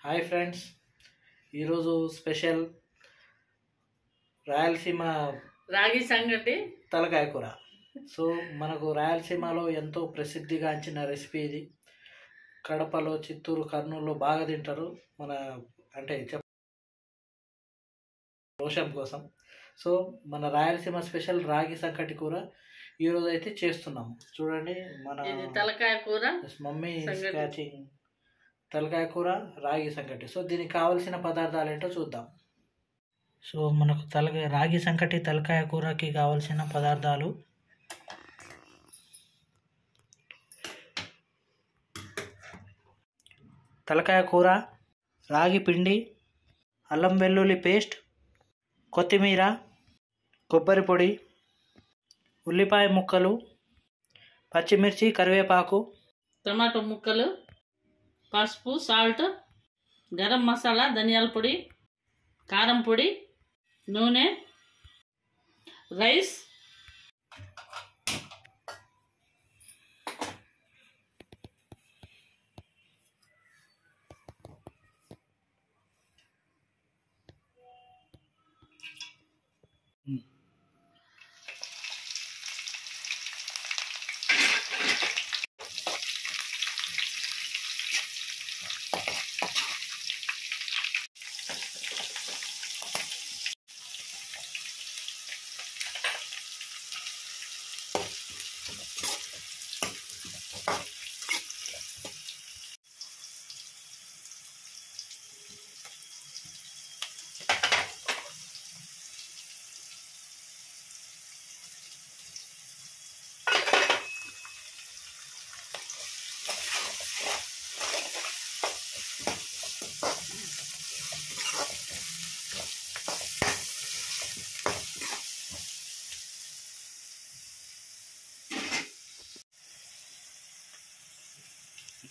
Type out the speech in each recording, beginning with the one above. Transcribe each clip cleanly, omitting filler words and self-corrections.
Hi friends, ఈరోజు special Rayalaseema రాగి సంగటి తలకాయ కూర. సో మనకు రాయలసీమలో ఎంతో ప్రసిద్ధిగాంచిన రెసిపీ ఇది. కడపలో, చిత్తూరు, కర్నూలులో బాగా తింటారు. మన అంటే రోషం కోసం. సో మన రాయలసీమ స్పెషల్ రాగి సంకటి కూర ఈరోజు అయితే చేస్తున్నాము. చూడండి, మన తలకాయ కూర మమ్మీ స్క్రాచింగ్ తలకాయ కూర రాగి సంకటి. సో దీనికి కావలసిన పదార్థాలు ఏంటో చూద్దాం. సో మనకు రాగి సంకటి తలకాయ కూరకి కావలసిన పదార్థాలు: తలకాయ కూర, రాగి పిండి, అల్లం వెల్లుల్లి పేస్ట్, కొత్తిమీర, కొబ్బరి పొడి, ఉల్లిపాయ ముక్కలు, పచ్చిమిర్చి, కరివేపాకు, టమాటో ముక్కలు, పసుపు, సాల్ట్, గరం మసాలా, ధనియాల పొడి, కారం పొడి, నూనె, రైస్,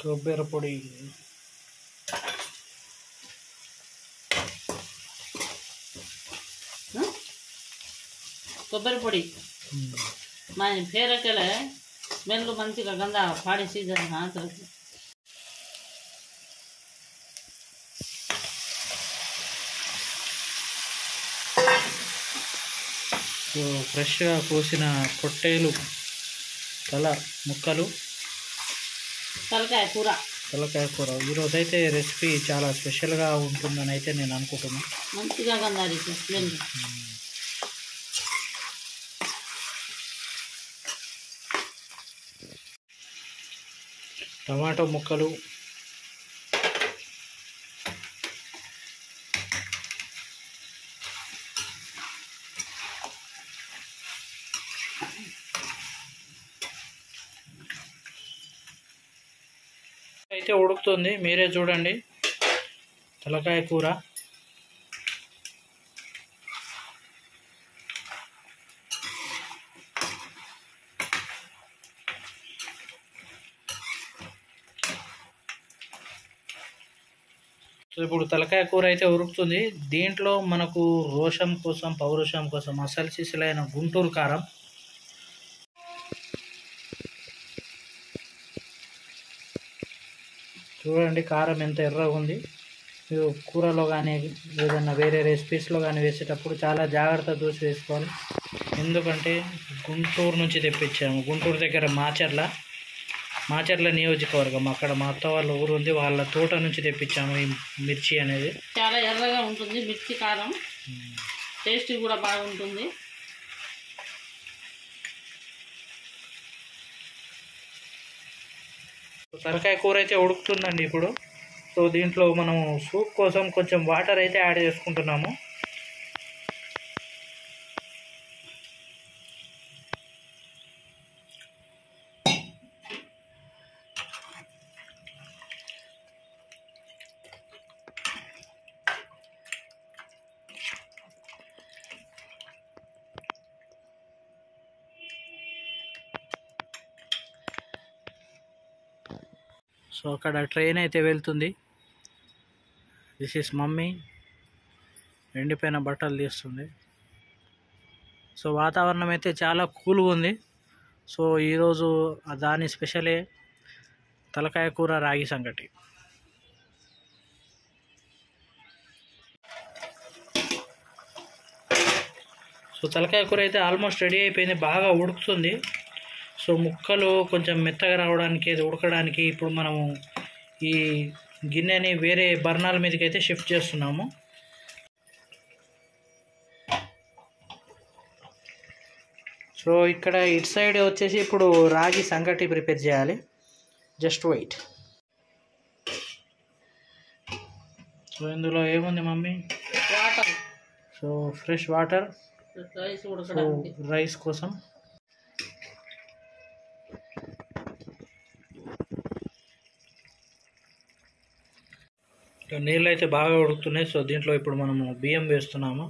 కొబ్బరి పొడి, కొబ్బరి పొడి. మన పేరకెళ్ళ స్మెల్ మంచిగా గంధ పాడి సీజన్ అంతకు. సో ఫ్రెష్గా కోసిన పొట్టేలు తల ముక్కలు, తలకాయ కూర. ఈరోజు అయితే రెసిపీ చాలా స్పెషల్గా ఉంటుందని అయితే నేను అనుకుంటున్నాను. మంచిగా గంధాలి స్మెల్. టమాటో ముక్కలు, అయితే ఉడుకుతుంది, మీరే చూడండి. తలకాయ కూర సో ఇప్పుడు తలకాయ కూర అయితే ఉడుకుతుంది. దీంట్లో మనకు రోషం కోసం, పౌరుషం కోసం అసలు సిసలైన గుంటూరు కారం, చూడండి కారం ఎంత ఎర్రగా ఉంది. మీరు కూరలో కానీ ఏదైనా వేరే రెసిపీస్లో కానీ వేసేటప్పుడు చాలా జాగ్రత్త చూసి వేసుకోవాలి. ఎందుకంటే గుంటూరు నుంచి తెప్పించాము. గుంటూరు దగ్గర మాచర్ల నియోజకవర్గం, అక్కడ మా అత్త వాళ్ళ ఊరు ఉంది, వాళ్ళ తోట నుంచి తెప్పించాము ఈ మిర్చి అనేది. చాలా ఎర్రగా ఉంటుంది మిర్చి, కారం టేస్ట్ కూడా బాగుంటుంది. తలకాయ కూర అయితే ఉడుకుతుందండి ఇప్పుడు. సో దీంట్లో మనం సూప్ కోసం కొంచెం వాటర్ అయితే యాడ్ చేసుకుంటున్నాము. సో అక్కడ ట్రైన్ అయితే వెళ్తుంది. దిస్ ఈస్ మమ్మీ ఎండిపోయిన బట్టలు తీస్తుంది. సో వాతావరణం అయితే చాలా కూల్గా ఉంది. సో ఈరోజు దాని స్పెషలే తలకాయ కూర రాగి సంగటి. సో తలకాయ కూర అయితే ఆల్మోస్ట్ రెడీ అయిపోయింది, బాగా ఉడుకుతుంది. సో ముక్కలు కొంచెం మెత్తగా రావడానికి, అది ఉడకడానికి ఇప్పుడు మనము ఈ గిన్నెని వేరే బర్నాల మీదకి అయితే షిఫ్ట్ చేస్తున్నాము. సో ఇక్కడ ఇటు సైడ్ వచ్చేసి ఇప్పుడు రాగి సంగటి ప్రిపేర్ చేయాలి. Just wait. సో ఇందులో ఏముంది mummy? Water. So fresh water rice ఉడకడానికి, రైస్ కోసం. నీళ్ళు అయితే బాగా ఉడుకుతున్నాయి. సో దీంట్లో ఇప్పుడు మనము బియ్యం వేస్తున్నాము.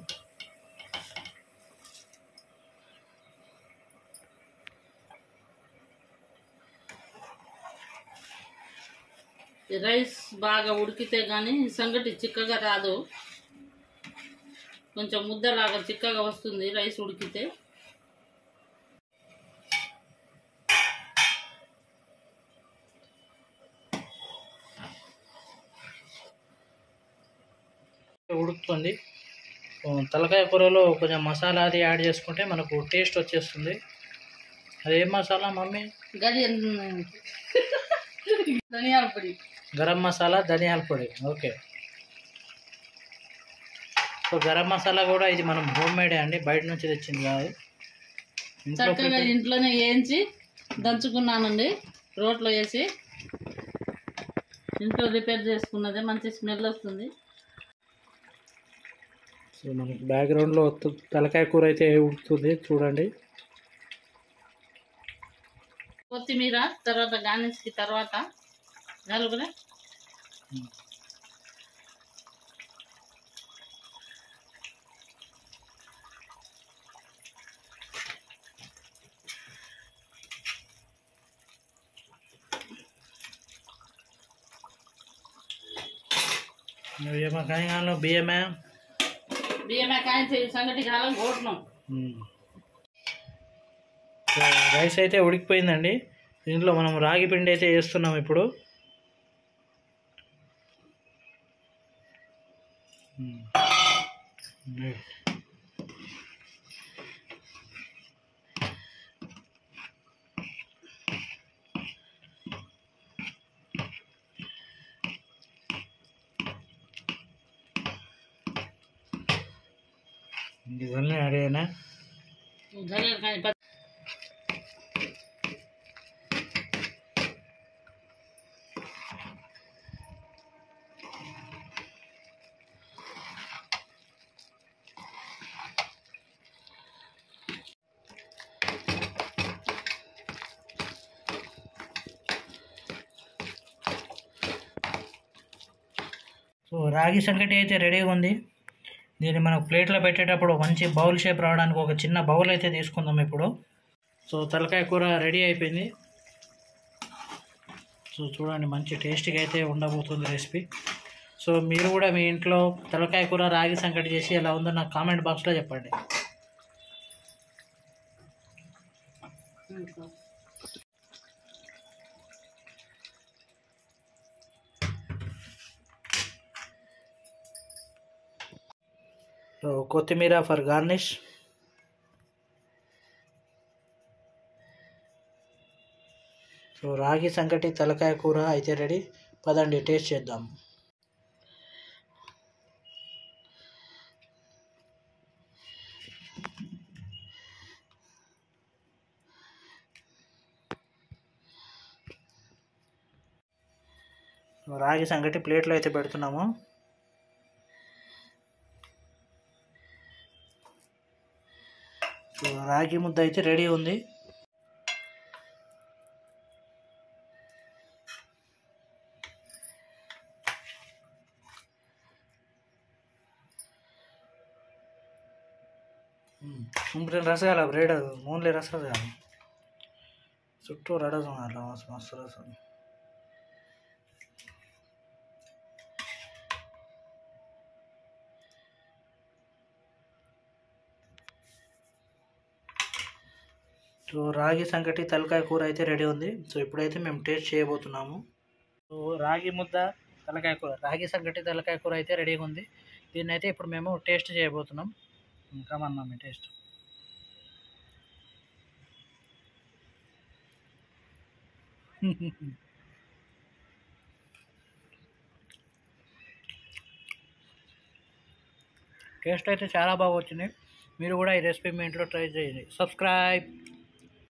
రైస్ బాగా ఉడికితే కానీ సంగటి చిక్కగా రాదు, కొంచెం ముద్దలాగా చిక్కగా వస్తుంది రైస్ ఉడికితే. ఉడుకుతుంది. తలకాయ కూరలో కొంచెం మసాలా అది యాడ్ చేసుకుంటే మనకు టేస్ట్ వచ్చేస్తుంది. అదేం మసాలా మమ్మీ? ధనియాల పొడి, గరం మసాలా, ధనియాల పొడి. ఓకే. సో గరం మసాలా కూడా ఇది మనం హోమ్ మేడే అండి, బయట నుంచి తెచ్చింది కాదు. చక్కగా ఇంట్లోనే వేయించి దంచుకున్నానండి, రోట్లో వేసి ఇంట్లో రిపేర్ చేసుకున్నదే, మంచి స్మెల్ వస్తుంది. సో మనకి బ్యాక్గ్రౌండ్లో తలకాయ కూర అయితే ఉడుకుతుంది చూడండి. కొత్తిమీర తర్వాత గార్నిష్కి తర్వాత నలుగురే బియ్యమే కాయించి సంగటి కాలం కోటం. రైస్ అయితే ఉడికిపోయిందండి. దీంట్లో మనం రాగి పిండి అయితే వేస్తున్నాం ఇప్పుడు. ఇవన్నీ అడిగానా? సో రాగి సంగటి అయితే రెడీగా ఉంది. దీన్ని మనం ప్లేట్లో పెట్టేటప్పుడు మంచి బౌల్ షేప్ రావడానికి ఒక చిన్న బౌల్ అయితే తీసుకుందాం ఇప్పుడు. సో తలకాయ కూర రెడీ అయిపోయింది. సో చూడండి, మంచి టేస్టీగా అయితే ఉండబోతుంది రెసిపీ. సో మీరు కూడా మీ ఇంట్లో తలకాయ కూర రాగి సంగటి చేసి ఎలా ఉందో నాకు కామెంట్ బాక్స్లో చెప్పండి. సో కొత్తిమీర ఫర్ గార్నిష్. సో రాగి సంగటి తలకాయ కూర అయితే రెడీ. పదండి టేస్ట్ చేద్దాం. రాగి సంగటి ప్లేట్లో అయితే పెడుతున్నాము. సో రాగి ముద్ద అయితే రెడీ ఉంది. రసగాల బ్రెడ్ ఓన్లీ రసగా చుట్టూ రడసం అట్లా మస్తు రసం. సో రాగి సంగటి తలకాయ కూర అయితే రెడీ ఉంది. సో ఇప్పుడైతే మేము టేస్ట్ చేయబోతున్నాము. సో రాగి ముద్ద తలకాయ కూర, రాగి సంగటి తలకాయ కూర అయితే రెడీగా ఉంది. దీన్ని అయితే ఇప్పుడు మేము టేస్ట్ చేయబోతున్నాం. కమన్నా మీ టేస్ట్. టేస్ట్ అయితే చాలా బాగా వచ్చింది. మీరు కూడా ఈ రెసిపీ మీ ఇంట్లో ట్రై చేయండి. సబ్స్క్రైబ్.